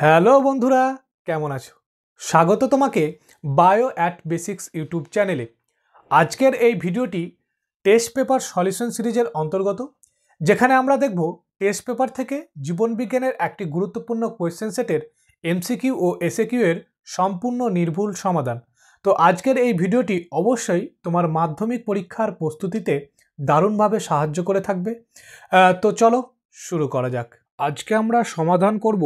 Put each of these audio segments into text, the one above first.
Hello বন্ধুরা, কেমন আছো? স্বাগত তোমাকে বায়ো অ্যাট বেসিক্স ইউটিউব চ্যানেলে। আজকের এই ভিডিওটি টেস্ট পেপার সলিউশন সিরিজের অন্তর্গত, যেখানে আমরা দেখব টেস্ট পেপার থেকে জীবনবিজ্ঞানের একটি গুরুত্বপূর্ণ কোয়েশ্চেন সেটের এমসিকিউ ও এসএকিউ এর সম্পূর্ণ নির্ভুল সমাধান। তো আজকের এই ভিডিওটি অবশ্যই তোমার মাধ্যমিক পরীক্ষার প্রস্তুতিতে দারুণভাবে সাহায্য করে থাকবে। তো চলো শুরু করা যাক। আজকে আমরা সমাধান করব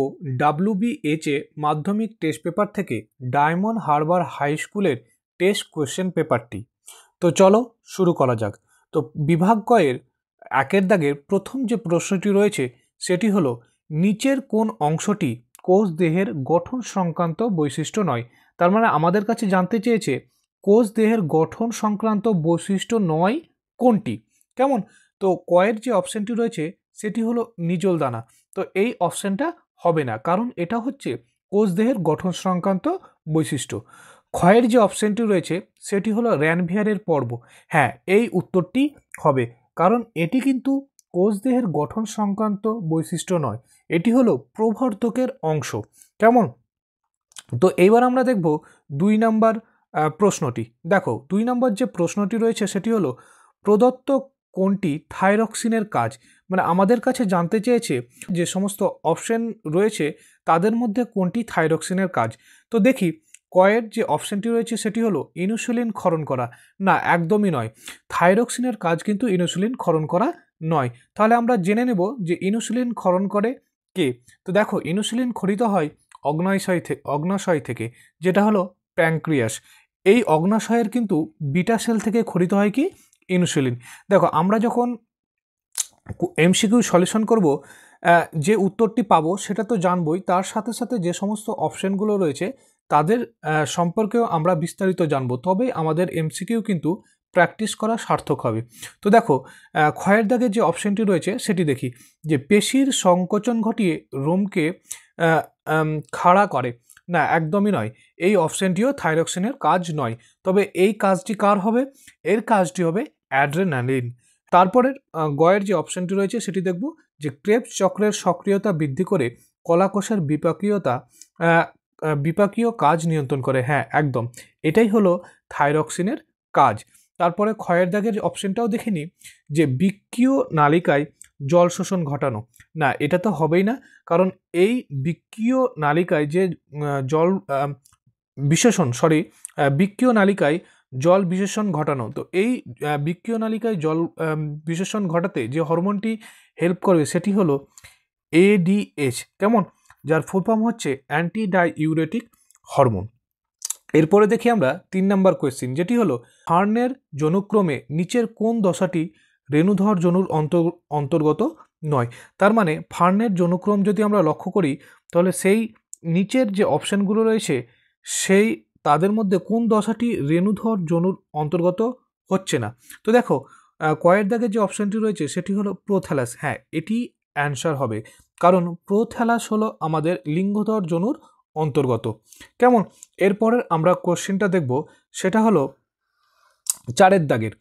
WBHA মাধ্যমিক টেস্ট পেপার থেকে ডায়মন্ড হারবার হাই স্কুলের টেস্ট কোয়েশ্চেন পেপারটি। তো চলো শুরু করা যাক। তো বিভাগ কয়ের একের দাগের প্রথম যে প্রশ্নটি রয়েছে সেটি হলো, নিচের কোন অংশটি কোষ দেহের গঠন সংক্রান্ত বৈশিষ্ট্য নয়? তার মানে আমাদের কাছে জানতে চেয়েছে কোষ দেহের গঠন সংক্রান্ত বৈশিষ্ট্য নয় কোনটি। কেমন? তো কয়ের যে অপশানটি রয়েছে সেটি হলো নিজল দানা। তো এই অপশানটা হবে না, কারণ এটা হচ্ছে কোষ দেহের গঠন সংক্রান্ত বৈশিষ্ট্য। ক্ষয়ের যে অপশানটি রয়েছে সেটি হলো র্যানভিয়ারের পর্ব। হ্যাঁ, এই উত্তরটি হবে, কারণ এটি কিন্তু কোষ দেহের গঠন সংক্রান্ত বৈশিষ্ট্য নয়, এটি হলো প্রবর্ধকের অংশ। কেমন? তো এইবার আমরা দেখব 2 নম্বর প্রশ্নটি। দেখো 2 নম্বর যে প্রশ্নটি রয়েছে সেটি হলো, প্রদত্ত কোনটি থাইরক্সিনের কাজ? মানে আমাদের কাছে জানতে চেয়েছে যে সমস্ত অপশন রয়েছে তাদের মধ্যে কোনটি থাইরক্সিনের কাজ। তো দেখি কয়ের যে অপশনটি রয়েছে সেটি হলো ইনসুলিন ক্ষরণ করা। না, একদমই নয়। থাইরক্সিনের কাজ কিন্তু ইনসুলিন ক্ষরণ করা নয়। তাহলে আমরা জেনে নেব যে ইনসুলিন ক্ষরণ করে কে। তো দেখো ইনসুলিন ক্ষরিত হয় অগ্নাশয় থেকে, যেটা হলো প্যানক্রিয়াস। এই অগ্নাশয়ের কিন্তু বিটা সেল থেকে ক্ষরিত হয় কি ইনসুলিন। দেখো আমরা যখন এমসিকিউ সলিউশন করব, যে উত্তরটি পাবো সেটা তো জানবই, তার সাথে সাথে যে সমস্ত অপশনগুলো রয়েছে তাদের সম্পর্কেও আমরা বিস্তারিত জানবো, তবে আমাদের এমসিকিউ কিন্তু প্র্যাকটিস করা সার্থক হবে। তো দেখো ক্ষয়ের দাগে যে অপশনটি রয়েছে সেটি দেখি, যে পেশির সংকোচন ঘটিয়ে রোমকে খাড়া করে। না, একদমই নয়। এই অপশনটিও থাইরক্সিনের কাজ নয়। তবে এই কাজটি কার হবে? এর কাজটি হবে অ্যাড্রেনালিন। তারপরের গয়ের যে অপশনটি রয়েছে সেটি দেখব, যে ক্রেবস চক্রের সক্রিয়তা বৃদ্ধি করে কলাকোষের বিপাকীয় কাজ নিয়ন্ত্রণ করে। হ্যাঁ, একদম, এটাই হলো থাইরক্সিনের কাজ। তারপরে ক্ষয়ের দাগের অপশনটাও দেখিনি, যে বৃক্কীয় নালিকায় জল শোষণ ঘটানো। না, এটা তো হবেই না, কারণ এই বৃক্কীয় নালিকায় যে জল বৃক্কীয় নালিকায় জল বিশেষণ ঘটানো। তো এই বৃক্কীয় নালিকায় জল বিশেষণ ঘটাতে যে হরমোনটি হেল্প করবে সেটি হলো ADH। কেমন? যার ফুল ফর্ম হচ্ছে অ্যান্টি ডাইউরেটিক হরমোন। এরপরে দেখি আমরা 3 নম্বর কোয়েশ্চেন, যেটি হলো, হার্নের জনুক্রমে নিচের কোন দশাটি রেণুধর জনুর অন্তর্গত নয়? তার মানে ফার্নের জনুক্রম যদি আমরা লক্ষ্য করি, তাহলে সেই নিচের যে অপশানগুলো রয়েছে সেই তাদের মধ্যে কোন দশাটি রেণুধর জনুর অন্তর্গত হচ্ছে না। তো দেখো কয়ের দাগে যে অপশানটি রয়েছে সেটি হলো প্রোথ্যালাস। হ্যাঁ, এটি অ্যান্সার হবে, কারণ প্রোথ্যালাস হলো আমাদের লিঙ্গধর জনুর অন্তর্গত। কেমন? এরপরের আমরা কোশ্চেনটা দেখব, সেটা হলো 4 দাগের,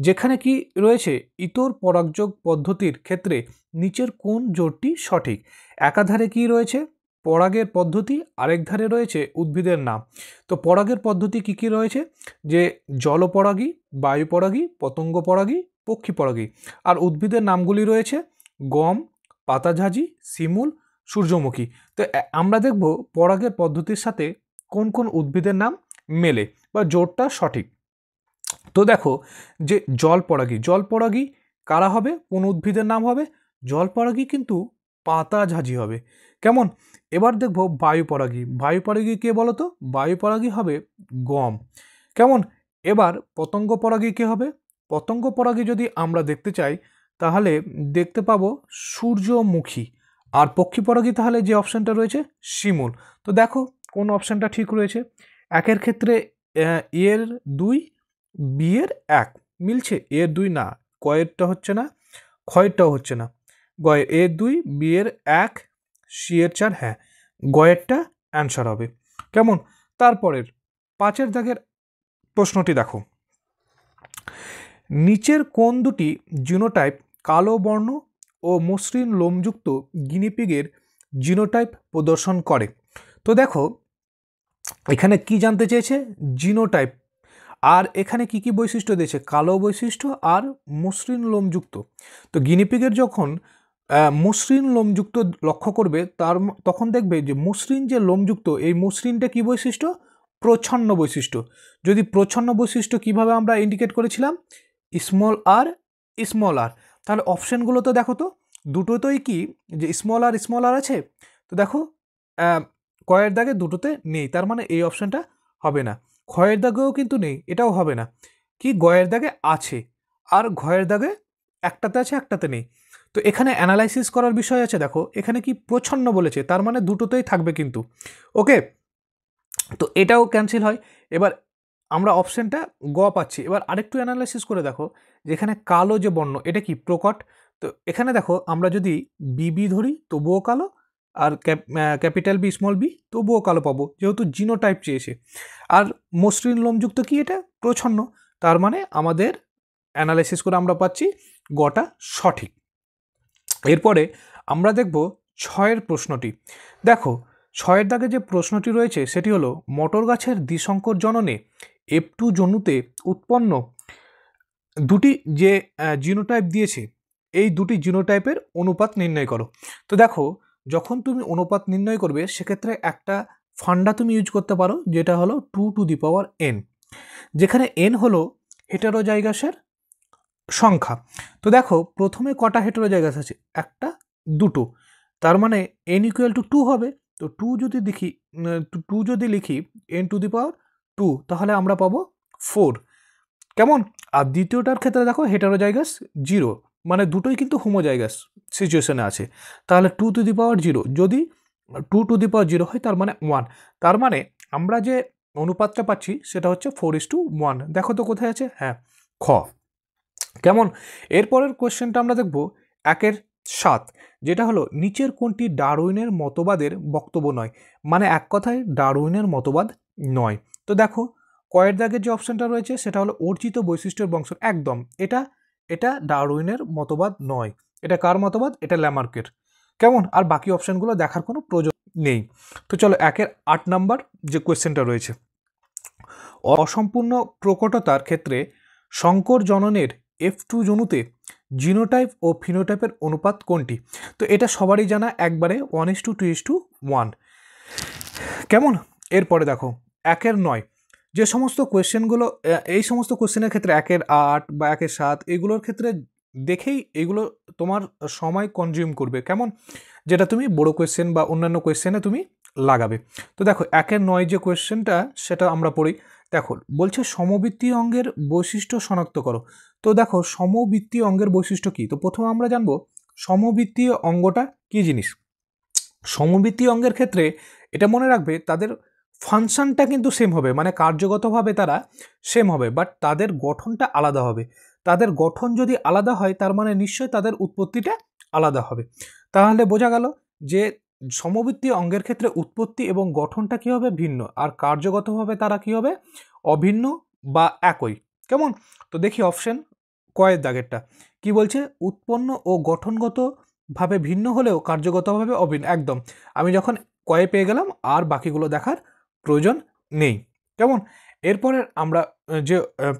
যেখানে কি রয়েছে, ইতর পরাগযোগ পদ্ধতির ক্ষেত্রে নিচের কোন জোটটি সঠিক? একাধারে কি রয়েছে? পরাগের পদ্ধতি, আরেক ধারে রয়েছে উদ্ভিদের নাম। তো পরাগের পদ্ধতি কি কি রয়েছে? যে জলপরাগী, বায়ুপরাগী, পতঙ্গ পরাগী, পক্ষী পরাগী। আর উদ্ভিদের নামগুলি রয়েছে গম, পাতাঝাজি, শিমুল, সূর্যমুখী। তো আমরা দেখব পরাগের পদ্ধতির সাথে কোন কোন উদ্ভিদের নাম মেলে বা জোটটা সঠিক। তো দেখো যে জলপরাগী কারা হবে? কোন উদ্ভিদের নাম হবে? জলপরাগী কিন্তু পাতাঝাজি হবে। কেমন? এবার দেখব বায়ুপরাগী কে বলো তো? বায়ুপরাগী হবে গম। কেমন? এবার পতঙ্গ পরাগী কে হবে? পতঙ্গ পরাগী যদি আমরা দেখতে চাই তাহলে দেখতে পাবো সূর্যমুখী। আর পক্ষী পরাগী তাহলে যে অপশানটা রয়েছে শিমুল। তো দেখো কোন অপশানটা ঠিক রয়েছে। একের ক্ষেত্রে এর 2, বিয়ের 1 মিলছে, এর 2 না, কয়েরটা হচ্ছে না, ক্ষয়েরটাও হচ্ছে না। গয়ের এর 2, বিয়ের 1, সিয়ের 4। হ্যাঁ, গয়েরটা অ্যান্সার হবে। কেমন? তারপরের 5 দাগের প্রশ্নটি দেখো, নিচের কোন দুটি জিনোটাইপ কালো বর্ণ ও মসৃণ লোমযুক্ত গিনিপিগের জিনোটাইপ প্রদর্শন করে। তো দেখো এখানে কি জানতে চেয়েছে, জিনোটাইপ, আর এখানে কি কি বৈশিষ্ট্য দিয়েছে, কালো বৈশিষ্ট্য আর মসৃণ লোমযুক্ত। তো গিনিপিগের যখন মসৃণ লোমযুক্ত লক্ষ্য করবে তখন দেখবে যে মসৃণ যে লোমযুক্ত, এই মসৃণটা কি বৈশিষ্ট্য, প্রচ্ছন্ন বৈশিষ্ট্য। যদি প্রচ্ছন্ন বৈশিষ্ট্য কিভাবে আমরা ইন্ডিকেট করেছিলাম, স্মল আর, তাহলে অপশানগুলো তো দেখো তো দুটোতেই কি যে স্মল আর আছে। তো দেখো কয়ের দাগে দুটোতে নেই, তার মানে এই অপশানটা হবে না। ক্ষয়ের দাগেও কিন্তু নেই, এটাও হবে না। কি গয়ের দাগে আছে, আর ঘয়ের দাগে একটাতে আছে একটাতে নেই। তো এখানে অ্যানালাইসিস করার বিষয় আছে, দেখো এখানে কি প্রচ্ছন্ন বলেছে, তার মানে দুটোতেই থাকবে কিন্তু। ওকে, তো এটাও ক্যান্সেল হয়। এবার আমরা অপশানটা গ পাচ্ছি। এবার আরেকটু অ্যানালাইসিস করে দেখো, যেখানে কালো যে বর্ণ এটা কি প্রকট। তো এখানে দেখো আমরা যদি বিবি ধরি তবুও কালো, আর ক্যাপিটাল বি স্মল বি তবুও কালো পাবো, যেহেতু জিনোটাইপ চেয়েছে। আর মসৃণ লোমযুক্ত কি, এটা প্রচ্ছন্ন, তার মানে আমাদের অ্যানালাইসিস করে আমরা পাচ্ছি গটা সঠিক। এরপরে আমরা দেখব ছয়ের প্রশ্নটি। দেখো ছয়ের দাগে যে প্রশ্নটি রয়েছে সেটি হলো, মটর গাছের দ্বিসংকর জননে F2 জনুতে উৎপন্ন দুটি যে জিনোটাইপ দিয়েছে, এই দুটি জিনোটাইপের অনুপাত নির্ণয় করো। তো দেখো যখন তুমি অনুপাত নির্ণয় করবে সেক্ষেত্রে একটা ফান্ডা তুমি ইউজ করতে পারো, যেটা হলো 2n, যেখানে n হলো হেটেরোজাইগাসের সংখ্যা। তো দেখো প্রথমে কটা হেটেরোজাইগাস আছে, একটা দুটো, তার মানে n ইকুয়াল টু 2 হবে। তো 2 যদি লিখি n⁻², তাহলে আমরা পাবো 4। কেমন? আর দ্বিতীয়টার ক্ষেত্রে দেখো হেটেরোজাইগাস 0, মানে দুটোই কিন্তু হোমোজাইগাস সিচুয়েশনে আছে। তাহলে 2⁻0, যদি 2⁻0 হয় তার মানে 1, তার মানে আমরা যে অনুপাতটা পাচ্ছি সেটা হচ্ছে 4:1। দেখো তো কোথায় আছে, হ্যাঁ খ। কেমন? এরপরের কোয়েশ্চেনটা আমরা দেখব 1-7, যেটা হলো নিচের কোনটি ডারউইনের মতবাদের বক্তব্য নয়, মানে এক কথায় ডারউইনের মতবাদ নয়। তো দেখো কয়ের দাগের যে অপশনটা রয়েছে সেটা হলো অর্জিত বৈশিষ্ট্যের বংশ, একদম এটা ডারউইনের মতবাদ নয়। এটা কার মতবাদ, এটা ল্যামার্কের। কেমন? আর বাকি অপশনগুলো দেখার কোনো প্রয়োজন নেই। তো চলো 8 নাম্বার যে কোয়েশ্চেনটা রয়েছে, অসম্পূর্ণ প্রকটতার ক্ষেত্রে সংকর জননের F2 জনুতে জিনোটাইপ ও ফিনোটাইপের অনুপাত কোনটি? তো এটা সবারই জানা, একবারে 1:2:1। কেমন? এরপরে দেখো 1-9, যে সমস্ত কোয়েশ্চেনগুলো এই সমস্ত কোয়েশ্চেনের ক্ষেত্রে 1-8 বা 1-7 এগুলোর ক্ষেত্রে দেখেই এগুলো তোমার সময় কনজিউম করবে। কেমন? যেটা তুমি বড় কোয়েশ্চেন বা অন্যান্য কোয়েশ্চেনে তুমি লাগাবে। তো দেখো 1-9 যে কোয়েশ্চেনটা সেটা আমরা পড়ি। দেখো বলছে সমবৃত্তীয় অঙ্গের বৈশিষ্ট্য শনাক্ত করো। তো দেখো সমবৃত্তীয় অঙ্গের বৈশিষ্ট্য কি, তো প্রথমে আমরা জানবো সমবৃত্তীয় অঙ্গটা কি জিনিস। সমবৃত্তীয় অঙ্গের ক্ষেত্রে এটা মনে রাখবে, তাদের ফাংশনটা কিন্তু সেম হবে, মানে কার্যগতভাবে তারা সেম হবে, বাট তাদের গঠনটা আলাদা হবে। তাদের গঠন যদি আলাদা হয় তার মানে নিশ্চয়ই তাদের উৎপত্তিটা আলাদা হবে। তাহলে বোঝা গেল যে সমবৃত্তীয় অঙ্গের ক্ষেত্রে উৎপত্তি এবং গঠনটা কী হবে, ভিন্ন, আর কার্যগতভাবে তারা কী হবে, অভিন্ন বা একই। কেমন? তো দেখি অপশন কয়ের দাগেরটা কি বলছে, উৎপন্ন ও গঠনগতভাবে ভিন্ন হলেও কার্যগতভাবে অভিন্ন, একদম। আমি যখন কয়ে পেয়ে গেলাম আর বাকিগুলো দেখার প্রয়োজন নেই। কেমন? এরপরে আমরা যে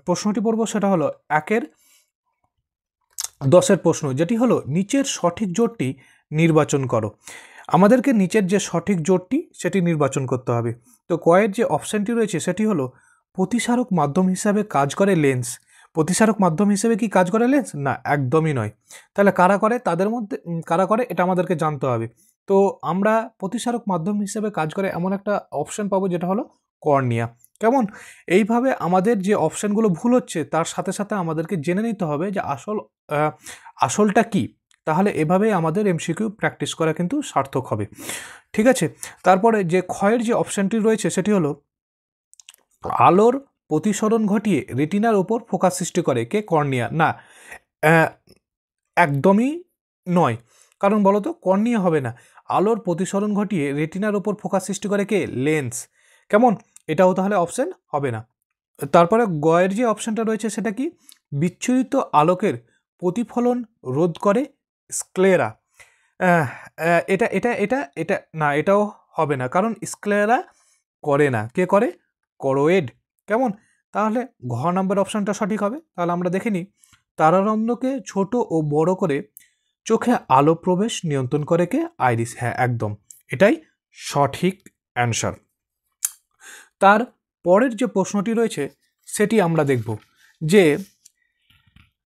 প্রশ্নটি পড়ব সেটা হলো 1-10 প্রশ্ন, যেটি হলো নিচের সঠিক জোটটি নির্বাচন করো। আমাদেরকে নিচের যে সঠিক জোটটি সেটি নির্বাচন করতে হবে। তো কয়ের যে অপশানটি রয়েছে সেটি হলো প্রতিসারক মাধ্যম হিসাবে কাজ করে লেন্স। প্রতিসারক মাধ্যম হিসেবে কি কাজ করে লেন্স? না, একদমই নয়। তাহলে কারা করে, তাদের মধ্যে কারা করে এটা আমাদেরকে জানতে হবে। তো আমরা প্রতিসারক মাধ্যম হিসেবে কাজ করে এমন একটা অপশান পাবো যেটা হলো কর্নিয়া। কেমন? এইভাবে আমাদের যে অপশানগুলো ভুল হচ্ছে তার সাথে সাথে আমাদেরকে জেনে নিতে হবে যে আসলটা কি। তাহলে এভাবেই আমাদের এমসিকিউ প্র্যাকটিস করা কিন্তু সার্থক হবে। ঠিক আছে? তারপরে যে ক্ষয়ের যে অপশানটি রয়েছে সেটি হলো আলোর প্রতিসরণ ঘটিয়ে রেটিনার ওপর ফোকাস সৃষ্টি করে কে? কর্নিয়া। না, একদমই নয়। কারণ বলো তো, কর্নিয়া হবে না। আলোর প্রতিসরণ ঘটিয়ে রেটিনার ওপর ফোকাস সৃষ্টি করে কে? লেন্স। কেমন? এটাও তাহলে অপশান হবে না। তারপরে গয়ের যে অপশানটা রয়েছে সেটা কি? বিচ্ছুরিত আলোকের প্রতিফলন রোধ করে স্ক্লেরা। এটা এটা এটা এটা না, এটাও হবে না, কারণ স্ক্লেরা করে না, কে করে? করোয়েড। কেমন? তাহলে ঘ নাম্বার অপশানটা সঠিক হবে। তাহলে আমরা দেখে নিই, তারারন্ধ্রকে ছোট ও বড় করে চোখে আলো প্রবেশ নিয়ন্ত্রণ করে কে? আইরিস। হ্যাঁ, একদম, এটাই সঠিক অ্যান্সার। তার পরের যে প্রশ্নটি রয়েছে সেটি আমরা দেখব যে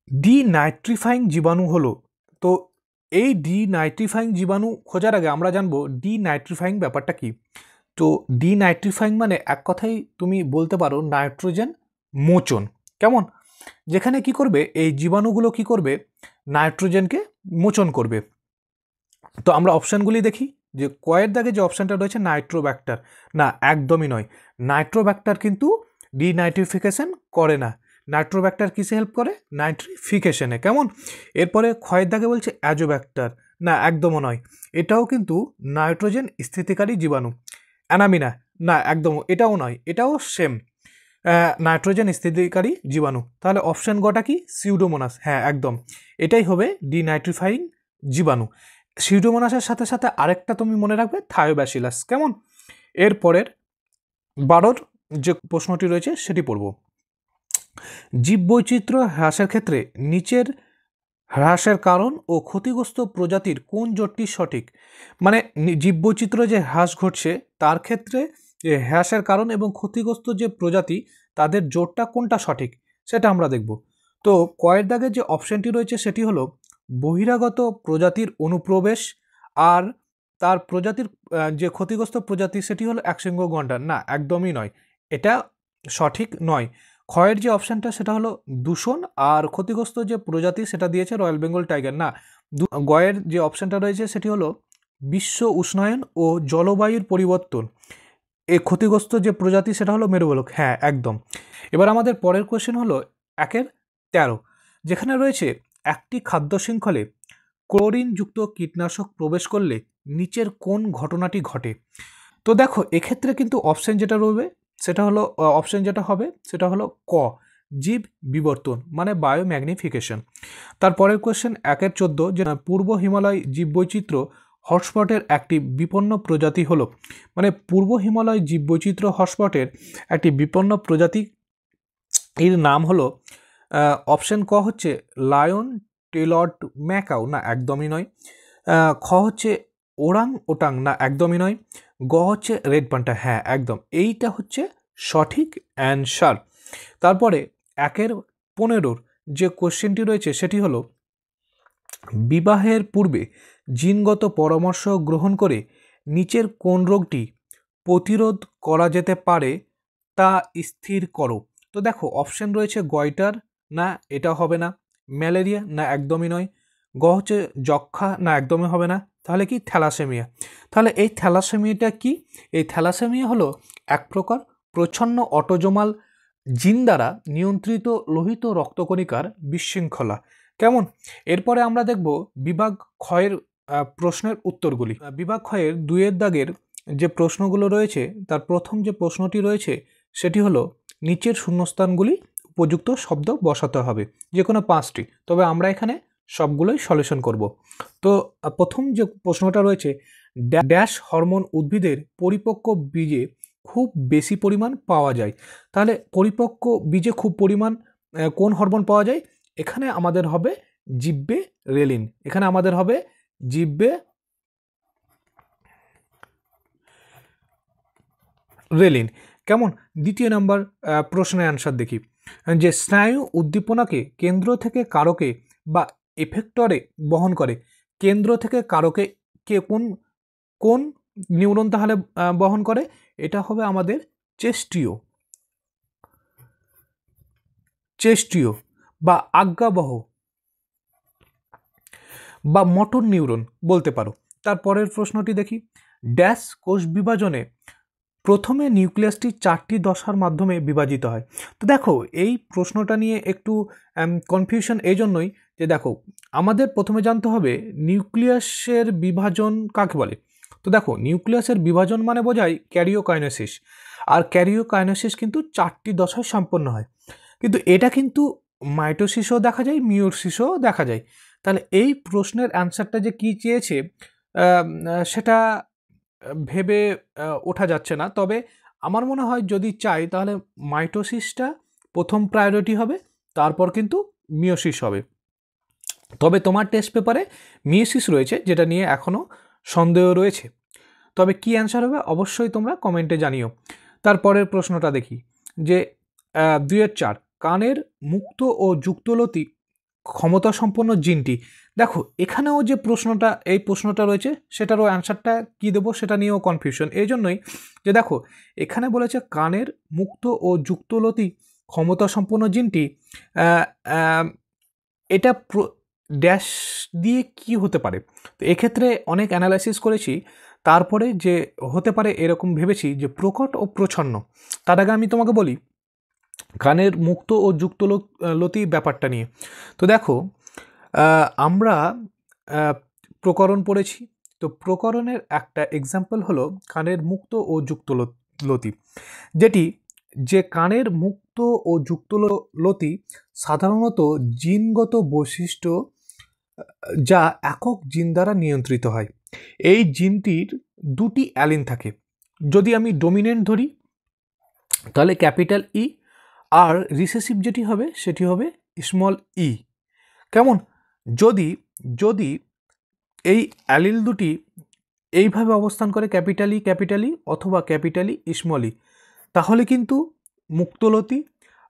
ডিনাইট্রিফাইং জীবাণু হলো, তো এই ডিনাইট্রিফাইং জীবাণু খোঁজার আগে আমরা জানবো ডিনাইট্রিফাইং ব্যাপারটা কি। তো ডিনাইট্রিফাইং মানে এক কথাই তুমি বলতে পারো নাইট্রোজেন মোচন। কেমন? যেখানে কি করবে, এই জীবাণুগুলো কি করবে, নাইট্রোজেনকে মোচন করবে। তো আমরা অপশানগুলি দেখি যে কয়ের দাগে যে অপশানটা রয়েছে নাইট্রোব্যাক্টার, না একদমই নয়। নাইট্রোব্যাক্টার কিন্তু ডিনাইট্রিফিকেশন করে না। নাইট্রোব্যাক্টার কিসে হেল্প করে? নাইট্রিফিকেশনে। কেমন? এরপরে ক্ষয়ের দাগে বলছে অ্যাজোব্যাক্টার, না একদমও নয়, এটাও কিন্তু নাইট্রোজেন স্থিতিকারী জীবাণু। অ্যানামিনা, না একদম, এটাও নয়, এটাও সেম নাইট্রোজেন স্থিতিকারী জীবাণু। তাহলে অপশান গটা কি? সিউডোমোনাস। হ্যাঁ, একদম, এটাই হবে ডিনাইট্রিফাইং জীবাণু। সিউডোমোনাসের সাথে সাথে আরেকটা তুমি মনে রাখবে, থায়োব্যাসিলাস। কেমন? এরপরের 12 যে প্রশ্নটি রয়েছে সেটি পড়ব। জীববৈচিত্র্য হ্রাসের ক্ষেত্রে নিচের হ্রাসের কারণ ও ক্ষতিগ্রস্ত প্রজাতির কোন জোটটি সঠিক? মানে জীববৈচিত্র্য যে হ্রাস ঘটছে তার ক্ষেত্রে যে হ্রাসের কারণ এবং ক্ষতিগ্রস্ত যে প্রজাতি তাদের জোটটা কোনটা সঠিক সেটা আমরা দেখব। তো কয়ের দাগে যে অপশানটি রয়েছে সেটি হলো বহিরাগত প্রজাতির অনুপ্রবেশ, আর তার প্রজাতির যে ক্ষতিগ্রস্ত প্রজাতি সেটি হলো একশৃঙ্গ গন্ডার। না একদমই নয়, এটা সঠিক নয়। ক্ষয়ের যে অপশানটা সেটা হলো দূষণ, আর ক্ষতিগ্রস্ত যে প্রজাতি সেটা দিয়েছে রয়্যাল বেঙ্গল টাইগার। না, গয়ের যে অপশানটা রয়েছে সেটি হলো বিশ্ব উষ্ণায়ন ও জলবায়ুর পরিবর্তন, এই ক্ষতিগ্রস্ত যে প্রজাতি সেটা হলো মেরুবলক। হ্যাঁ, একদম। এবার আমাদের পরের কোয়েশ্চেন হলো 1-13, যেখানে রয়েছে একটি খাদ্য শৃঙ্খলে ক্লোরিনযুক্ত কীটনাশক প্রবেশ করলে নিচের কোন ঘটনাটি ঘটে? তো দেখো, এক্ষেত্রে কিন্তু অপশান যেটা রয়েছে সেটা হলো অপশান যেটা হবে সেটা হলো ক, জীব বিবর্তন, মানে বায়োম্যাগনিফিকেশন। তারপরের কোয়েশ্চেন 1-14, যে পূর্ব হিমালয় জীববৈচিত্র্য হটস্পটের একটি বিপন্ন প্রজাতি হলো, মানে পূর্ব হিমালয় জীববৈচিত্র্য হটস্পটের একটি বিপন্ন প্রজাতি এর নাম হলো অপশান ক হচ্ছে লায়ন টেলড ম্যাকাও। না একদমই নয়। খ হচ্ছে ওরাং ওটাং। না একদমই নয়। গ হচ্ছে রেড পান্টা। হ্যাঁ, একদম, এইটা হচ্ছে সঠিক অ্যান্সার। তারপরে 1-15 যে কোশ্চেনটি রয়েছে সেটি হলো বিবাহের পূর্বে জিনগত পরামর্শ গ্রহণ করে নিচের কোন রোগটি প্রতিরোধ করা যেতে পারে তা স্থির করো। তো দেখো, অপশান রয়েছে গয়টার, না এটা হবে না। ম্যালেরিয়া, না একদমই নয়। গ হচ্ছে যক্ষা, না একদমই হবে না। তাহলে কি? থ্যালাসেমিয়া। তাহলে এই থ্যালাসেমিয়াটা কি? এই থ্যালাসেমিয়া হলো এক প্রকার প্রচ্ছন্ন অটোজোমাল জিন দ্বারা নিয়ন্ত্রিত লোহিত রক্তকণিকার বিশৃঙ্খলা। কেমন? এরপরে আমরা দেখব বিভাগ ক্ষয়ের প্রশ্নের উত্তরগুলি। বিভাগ ক্ষয়ের 2-এর দাগের যে প্রশ্নগুলো রয়েছে তার প্রথম যে প্রশ্নটি রয়েছে সেটি হলো নিচের শূন্যস্থানগুলি উপযুক্ত শব্দ বসাতে হবে, যে কোনো 5টি, তবে আমরা এখানে সবগুলোই সলিউশন করব। তো প্রথম যে প্রশ্নটা রয়েছে, ড্যাশ হরমোন উদ্ভিদের পরিপক্ক বীজে খুব বেশি পরিমাণ পাওয়া যায়। তাহলে পরিপক্ক বীজে খুব পরিমাণ কোন হরমোন পাওয়া যায়? এখানে আমাদের হবে জিব্বে রেলিন। এখানে আমাদের হবে জিব্বে রেলিন। কেমন? দ্বিতীয় নাম্বার প্রশ্নের অ্যান্সার দেখি, যে স্নায়ু উদ্দীপনাকে কেন্দ্র থেকে কারকে বা এফেক্টরে বহন করে। কেন্দ্র থেকে কারকে কে কোন কোন নিউরন তাহলে বহন করে? এটা হবে আমাদের চেস্টীয় বা আজ্ঞাবহ বা মোটর নিউরন বলতে পারো। তারপরের প্রশ্নটি দেখি, ড্যাশ কোষ বিভাজনে প্রথমে নিউক্লিয়াসটি 4টি দশার মাধ্যমে বিভাজিত হয়। তো দেখো, এই প্রশ্নটা নিয়ে একটু কনফিউশন এই জন্যই যে দেখো, আমাদের প্রথমে জানতে হবে নিউক্লিয়াসের বিভাজন কাকে বলে। তো দেখো, নিউক্লিয়াসের বিভাজন মানে বোঝায় ক্যারিওকাইনেসিস, আর ক্যারিওকাইনেসিস কিন্তু 4টি দশায় সম্পন্ন হয়। কিন্তু এটা কিন্তু মাইটোসিসও দেখা যায়, মিওসিসও দেখা যায়। তাহলে এই প্রশ্নের অ্যান্সারটা যে কী চেয়েছে সেটা ভেবে ওঠা যাচ্ছে না। তবে আমার মনে হয় যদি চাই তাহলে মাইটোসিসটা প্রথম প্রায়োরিটি হবে, তারপর কিন্তু মিওসিস হবে। তবে তোমার টেস্ট পেপারে মিওসিস রয়েছে, যেটা নিয়ে এখনও সন্দেহ রয়েছে। তবে কি অ্যান্সার হবে অবশ্যই তোমরা কমেন্টে জানিও। তারপরের প্রশ্নটা দেখি যে 2-4 কানের মুক্ত ও যুক্তলতি ক্ষমতা সম্পন্ন জিনটি। দেখো এখানেও যে এই প্রশ্নটা রয়েছে সেটারও অ্যান্সারটা কী দেবো সেটা নিয়েও কনফিউশন। এই জন্যই যে দেখো এখানে বলেছে কানের মুক্ত ও যুক্তলতি ক্ষমতা সম্পন্ন জিনটি, এটা ড্যাশ দিয়ে কি হতে পারে। তো এক্ষেত্রে অনেক অ্যানালাইসিস করেছি, তারপরে যে হতে পারে এরকম ভেবেছি যে প্রকট ও প্রচ্ছন্ন। তার আগে আমি তোমাকে বলি কানের মুক্ত ও যুক্তলতি ব্যাপারটা নিয়ে। তো দেখো আমরা প্রকরণ পড়েছি, তো প্রকরণের একটা এক্সাম্পল হলো কানের মুক্ত ও যুক্তলতি, যে কানের মুক্ত ও যুক্তলতি সাধারণত জিনগত বৈশিষ্ট্য যা একক জিন দ্বারা নিয়ন্ত্রিত হয়। এই জিনটির দুটি অ্যালিন থাকে। যদি আমি ডোমিনেন্ট ধরি তাহলে ক্যাপিটাল ই, আর রিসেসিভ যেটি হবে সেটি হবে স্মল ই। কেমন? যদি এই অ্যালিল দুটি এইভাবে অবস্থান করে ক্যাপিটাল ই অথবা ক্যাপিটাল ই স্মল ই, তাহলে কিন্তু মুক্তলতি।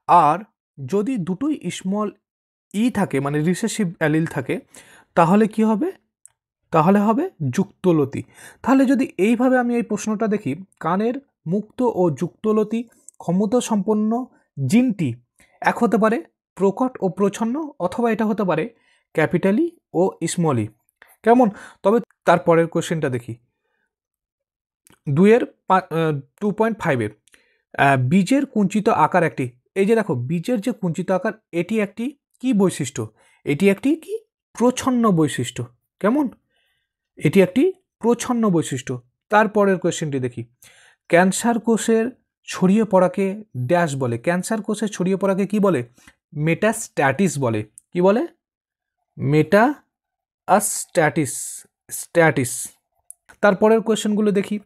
আর যদি দুটোই স্মল ই থাকে মানে রিসেসিভ অ্যালিল থাকে, তাহলে কি হবে? তাহলে হবে যুক্তলতি। তাহলে যদি এইভাবে আমি এই প্রশ্নটা দেখি, কানের মুক্ত ও যুক্তলতি ক্ষমতা সম্পন্ন জিনটি এক হতে পারে প্রকট ও প্রচ্ছন্ন, অথবা এটা হতে পারে ক্যাপিটাল ই ও স্মল ই। কেমন? তবে তারপরের কোশ্চেনটা দেখি 2.5 বীজের কুঞ্চিত আকার একটি। এই যে দেখো বীজের যে কুঞ্চিত আকার, এটি একটি কি বৈশিষ্ট্য? এটি একটি কি প্রচ্ছন্ন বৈশিষ্ট্য। কেমন? এটি একটি প্রচ্ছন্ন বৈশিষ্ট্য। তারপরের কোয়েশ্চেনটি দেখি, ক্যান্সার কোষের ছড়িয়ে পড়াকে ড্যাশ বলে। ক্যান্সার কোষের ছড়িয়ে পড়াকে কি বলে? মেটাস্ট্যাটিস বলে। কি বলে? স্ট্যাটিস। তারপরের কোয়েশ্চেনগুলো দেখি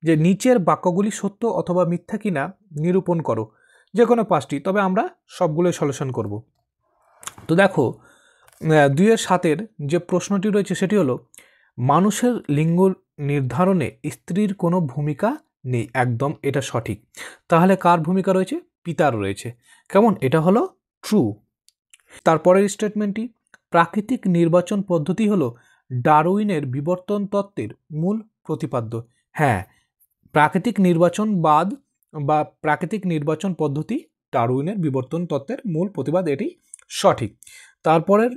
যে নিচের বাক্যগুলি সত্য অথবা মিথ্যা কিনা নিরূপণ করো, যে কোনো 5টি, তবে আমরা সবগুলোই সলিউশন করব। তো দেখো 2-7 যে প্রশ্নটি রয়েছে সেটি হলো মানুষের লিঙ্গ নির্ধারণে স্ত্রীর কোনো ভূমিকা নেই। একদম এটা সঠিক। তাহলে কার ভূমিকা রয়েছে? পিতার রয়েছে। কেমন? এটা হলো ট্রু। তারপরের স্টেটমেন্টটি, প্রাকৃতিক নির্বাচন পদ্ধতি হলো ডারউইনের বিবর্তন তত্ত্বের মূল প্রতিপাদ্য। হ্যাঁ, প্রাকৃতিক নির্বাচন পদ্ধতি ডারউইনের বিবর্তন তত্ত্বের মূল প্রতিপাদ, এটি সঠিক। তারপরের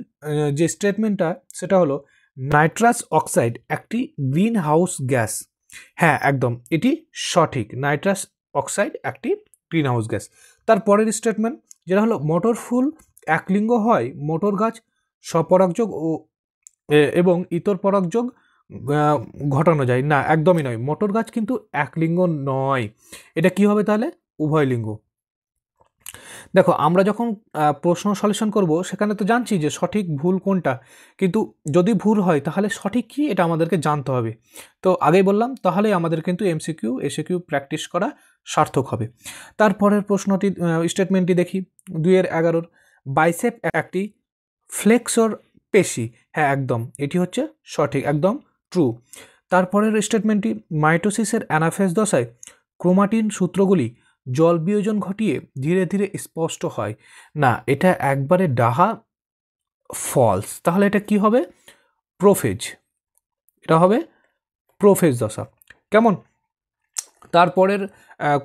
যে স্টেটমেন্টটা সেটা হলো নাইট্রাস অক্সাইড একটি গ্রিন হাউস গ্যাস। হ্যাঁ, একদম এটি সঠিক। নাইট্রাস অক্সাইড একটি গ্রিন হাউস গ্যাস। তারপরের স্টেটমেন্ট যেটা হলো মোটর ফুল একলিঙ্গ হয়, মোটর গাছ স্বপরাগযোগ এবং ইতর পরাগযোগ ঘটানো যায় না। একদমই নয়, মোটর গাছ কিন্তু একলিঙ্গ নয়। এটা কি হবে তাহলে? উভয় লিঙ্গ। দেখো আমরা যখন প্রশ্ন সলিউশন করব সেখানে তো জানছি যে সঠিক ভুল কোনটা, কিন্তু যদি ভুল হয় তাহলে সঠিক কি এটা আমাদেরকে জানতে হবে। তো আগেই বললাম, তাহলে আমাদের কিন্তু এমসিকিউ এসিকিউ প্র্যাকটিস করা সার্থক হবে। তারপরের প্রশ্নটি স্টেটমেন্টটি দেখি 2-11 বাইসেপ একটি ফ্লেক্সর পেশি। হ্যাঁ, একদম এটি হচ্ছে সঠিক, একদম ট্রু। তারপরের স্টেটমেন্টটি মাইটোসিসের অ্যানাফেজ দশায় ক্রোমাটিন সূত্রগুলি জল বিয়োজন ঘটিয়ে ধীরে ধীরে স্পষ্ট হয় না। এটা একবারে ডাহা, ফলস। তাহলে এটা কি হবে? প্রোফেজ। এটা হবে প্রোফেজ দশা। কেমন? তারপরের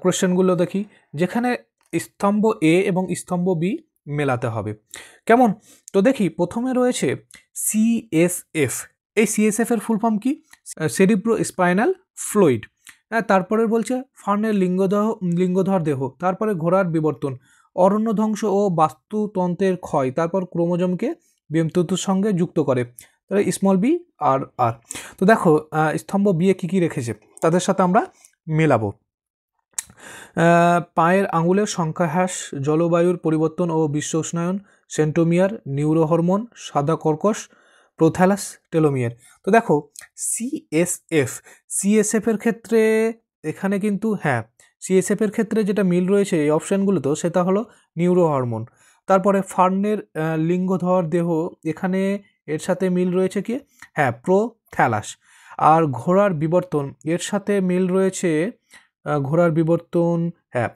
কোয়েশ্চেনগুলো দেখি, যেখানে স্তম্ভ এ এবং স্তম্ভ বি মেলাতে হবে। কেমন? তো দেখি প্রথমে রয়েছে সিএসএফ। এই সিএসএফ এর ফুল ফর্ম কি? Cerebro spinal fluid. তারপরে বলছে ফার্নের লিঙ্গধর দেহ, তারপরে ঘোড়ার বিবর্তন, অরণ্য ধ্বংস ও বাস্তুতন্ত্রের ক্ষয়, তারপর ক্রোমোজোমকে বিমতন্তুর সঙ্গে যুক্ত করে, তাহলে স্মল বি আর আর। তো দেখো স্তম্ভ বিয়ে কী কী রেখেছে তাদের সাথে আমরা মেলাবো। পায়ের আঙুলের সংখ্যা হ্রাস, জলবায়ুর পরিবর্তন ও বিশ্ব উষ্ণায়ন, সেন্টোমিয়ার, নিউরোহরমোন, সাদা কর্কশ, প্রোথ্যালাস টেলোমিয়ার। তো দেখো সিএসএফ এর ক্ষেত্রে এখানে কিন্তু হ্যাঁ সিএসএফ এর ক্ষেত্রে যেটা মিল রয়েছে এই অপশানগুলোতে সেটা হলো নিউরো হরমোন। তারপরে ফার্নের লিঙ্গধর দেহ, এখানে এর সাথে মিল রয়েছে কি হ্যাঁ প্রোথ্যালাস। আর ঘোড়ার বিবর্তন এর সাথে মিল রয়েছে ঘোড়ার বিবর্তন হ্যাঁ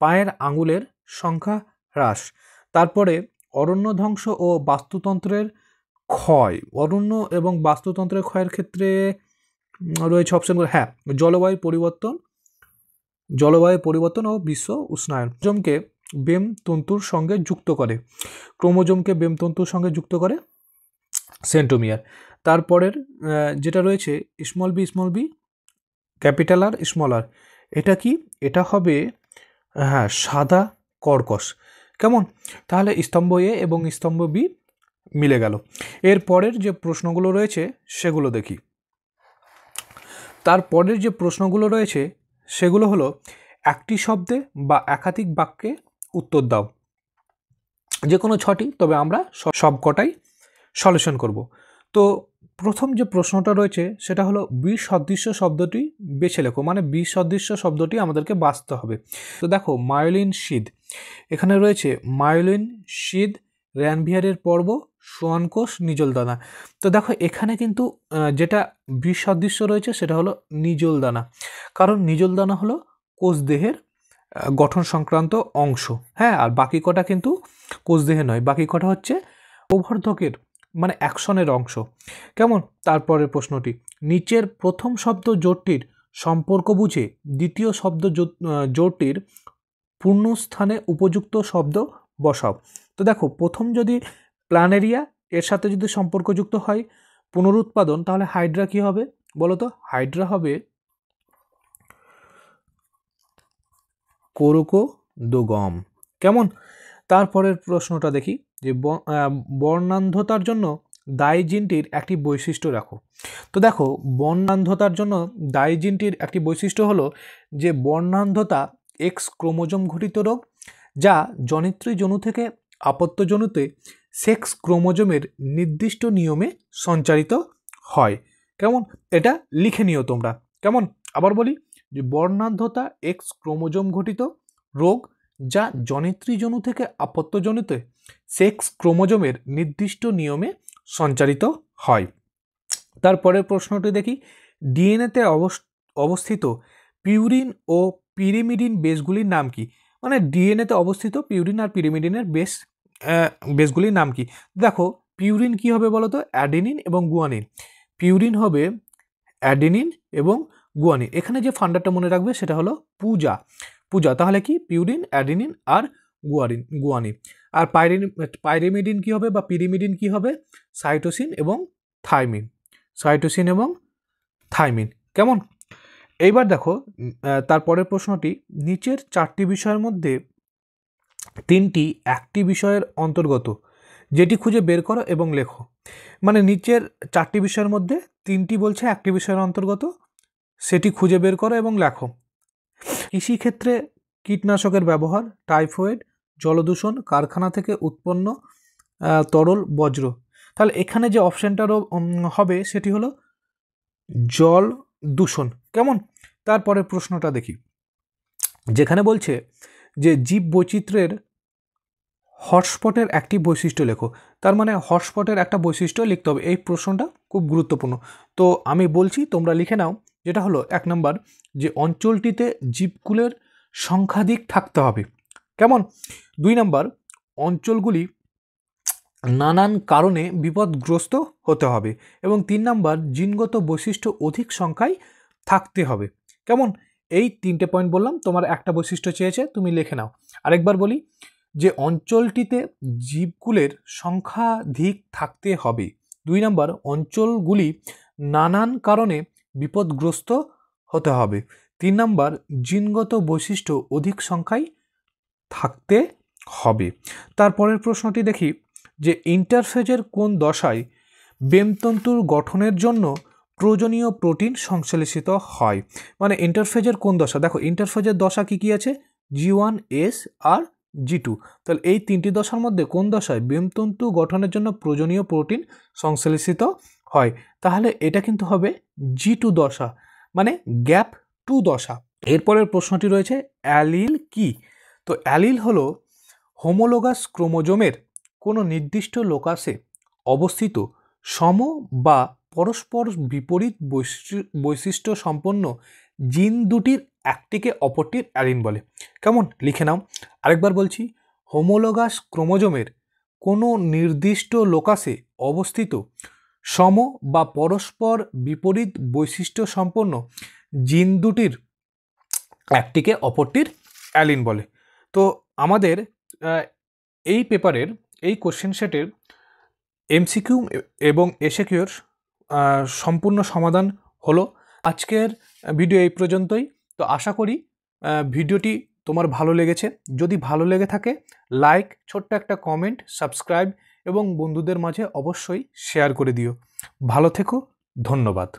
পায়ের আঙুলের সংখ্যা হ্রাস। তারপরে অরণ্য ধ্বংস ও বাস্তুতন্ত্রের ক্ষয়, অরণ্য এবং বাস্তুতন্ত্রের ক্ষয়ের ক্ষেত্রে রয়েছে অপশনগুলো হ্যাঁ জলবায়ু পরিবর্তন ও বিশ্ব উষ্ণায়ন। ক্রোমোজোমকে বেম তন্তুর সঙ্গে যুক্ত করে সেন্ট্রোমিয়ার। তারপরের যেটা রয়েছে small B capital R small R, এটা কি এটা হবে হ্যাঁ সাদা কর্কশ। কেমন, তাহলে স্তম্ভ এ এবং স্তম্ভ বি মিলে গেল। এর পরের যে প্রশ্নগুলো রয়েছে সেগুলো দেখি। তারপরের যে প্রশ্নগুলো রয়েছে সেগুলো হলো একটি শব্দে বা একাধিক বাক্যে উত্তর দাও, যে কোনো 6টি, তবে আমরা সবকটাই সলিউশন করব। তো প্রথম যে প্রশ্নটা রয়েছে সেটা হলো বিসদৃশ্য শব্দটি বেছে লেখো, মানে বিসদৃশ্য শব্দটি আমাদেরকে বাছতে হবে। তো দেখো মায়োলিন শিদ, এখানে রয়েছে মায়োলিন শিদ, র্যানভিয়ারের পর্ব, সোয়ানকোষ, নিজলদানা। তো দেখো এখানে কিন্তু যেটা বিসদৃশ্য রয়েছে সেটা হলো নিজলদানা, কারণ নিজলদানা হলো কোষদেহের গঠন সংক্রান্ত অংশ, হ্যাঁ। আর বাকি কটা কিন্তু কোষদেহে নয়, বাকি কটা হচ্ছে প্রবর্ধকের মানে অ্যাকশনের অংশ। কেমন, তারপরের প্রশ্নটি নিচের প্রথম শব্দ জোটটির সম্পর্ক বুঝে দ্বিতীয় শব্দ জোটটির পূর্ণস্থানে উপযুক্ত শব্দ বসাও। তো দেখো প্রথম যদি প্ল্যানেরিয়া এর সাথে যদি সম্পর্কযুক্ত হয় পুনরুৎপাদন, তাহলে হাইড্রা কি হবে বলো তো? হাইড্রা হবে কোরকোদগম। কেমন, তারপরের প্রশ্নটা দেখি যে বর্ণান্ধতার জন্য দায়ী জিনটির একটি বৈশিষ্ট্য রাখো। তো দেখো বর্ণান্ধতার জন্য দায়ী জিনটির একটি বৈশিষ্ট্য হলো যে বর্ণান্ধতা এক্স ক্রোমোজোম ঘটিত রোগ, যা জনিত্রী জনু থেকে আপত্য জনুতে সেক্স ক্রোমোজোমের নির্দিষ্ট নিয়মে সঞ্চারিত হয়। কেমন, এটা লিখে নিও তোমরা। কেমন, আবার বলি যে বর্ণান্ধতা এক্স ক্রোমোজোম ঘটিত রোগ, যা জনিত্রী জনু থেকে আপত্য জনুতে সেক্স ক্রোমোজোমের নির্দিষ্ট নিয়মে সঞ্চারিত হয়। তারপরের প্রশ্নটি দেখি ডিএনএতে অবস্থিত পিউরিন ও পিরিমিডিন বেসগুলির নাম কি? মানে ডিএনএতে অবস্থিত পিউরিন আর পিরিমিডিনের বেসগুলির নাম কি? দেখো পিউরিন কি হবে বলো তো? অ্যাডেনিন এবং গুয়ানিন। পিউরিন হবে অ্যাডেনিন এবং গুয়ানিন। এখানে যে ফান্ডারটা মনে রাখবে সেটা হলো পূজা। তাহলে কি পিউরিন, অ্যাডেনিন আর গুয়ানিন। আর পাইরিমিডিন কি হবে বা পিরিমিডিন কি হবে? সাইটোসিন এবং থাইমিন। কেমন, এইবার দেখো তারপরের প্রশ্নটি নিচের 4টি বিষয়ের মধ্যে 3টি একটি বিষয়ের অন্তর্গত, যেটি খুঁজে বের করো এবং লেখো। মানে নিচের 4টি বিষয়ের মধ্যে 3টি বলছে একটি বিষয়ের অন্তর্গত, সেটি খুঁজে বের করো এবং লেখো। কৃষিক্ষেত্রে কীটনাশকের ব্যবহার, টাইফয়েড, জলদূষণ, কারখানা থেকে উৎপন্ন তরল বজ্র। তাহলে এখানে যে অপশানটারও হবে সেটি হলো জল দূষণ। কেমন, তারপরে প্রশ্নটা দেখি যেখানে বলছে যে জীব বৈচিত্র্যের হটস্পটের একটি বৈশিষ্ট্য লেখো। তার মানে হটস্পটের একটা বৈশিষ্ট্য লিখতে হবে। এই প্রশ্নটা খুব গুরুত্বপূর্ণ, তো আমি বলছি তোমরা লিখে নাও। যেটা হলো 1 নম্বর যে অঞ্চলটিতে জীবকুলের সংখ্যাধিক থাকতে হবে। কেমন, 2 নম্বর অঞ্চলগুলি নানান কারণে বিপদগ্রস্ত হতে হবে, এবং 3 নম্বর জিনগত বৈশিষ্ট্য অধিক সংখ্যায় থাকতে হবে। কেমন, এই 3টে পয়েন্ট বললাম, তোমার একটা বৈশিষ্ট্য চেয়েছে তুমি লিখে নাও। আরেকবার বলি যে অঞ্চলটিতে জীবকুলের সংখ্যাধিক থাকতে হবে। 2 নম্বর অঞ্চলগুলি নানান কারণে বিপদগ্রস্ত হতে হবে। 3 নম্বর জিনগত বৈশিষ্ট্য অধিক সংখ্যায় থাকতে হবে। তারপরের প্রশ্নটি দেখি যে ইন্টারফেজের কোন দশায় বেমতন্তুর গঠনের জন্য প্রয়োজনীয় প্রোটিন সংশ্লেষিত হয়? মানে ইন্টারফেজের কোন দশা? দেখো ইন্টারফেজের দশা কি কি আছে? G1S আর G2। তাহলে এই তিনটি দশার মধ্যে কোন দশায় ব্রেনতন্তু গঠনের জন্য প্রয়োজনীয় প্রোটিন সংশ্লেষিত হয়? তাহলে এটা কিন্তু হবে G2 দশা, মানে গ্যাপ 2 দশা। এরপরের প্রশ্নটি রয়েছে অ্যালিল কি? তো অ্যালিল হলো হোমোলোগাস ক্রোমোজোমের কোনো নির্দিষ্ট লোকাসে অবস্থিত সম বা পরস্পর বিপরীত বৈশিষ্ট্য সম্পন্ন জিন দুটির একটিকে অপরটির অ্যালিল বলে। কেমন? লিখে নাও। আরেকবার বলছি, হোমোলোগাস ক্রোমোজোমের কোনো নির্দিষ্ট লোকাসে অবস্থিত সম বা পরস্পর বিপরীত বৈশিষ্ট্য সম্পন্ন জিন দুটির একটিকে অপরটির অ্যালিল বলে। তো আমাদের এই পেপারের এই কোশ্চেন সেটের এমসিকিউ এবং এসএকিউর সম্পূর্ণ সমাধান হলো। আজকের ভিডিও এই পর্যন্তই। তো আশা করি ভিডিওটি তোমার ভালো লেগেছে। যদি ভালো লেগে থাকে লাইক, ছোট্ট একটা কমেন্ট, সাবস্ক্রাইব এবং বন্ধুদের মাঝে অবশ্যই শেয়ার করে দিও। ভালো থেকো, ধন্যবাদ।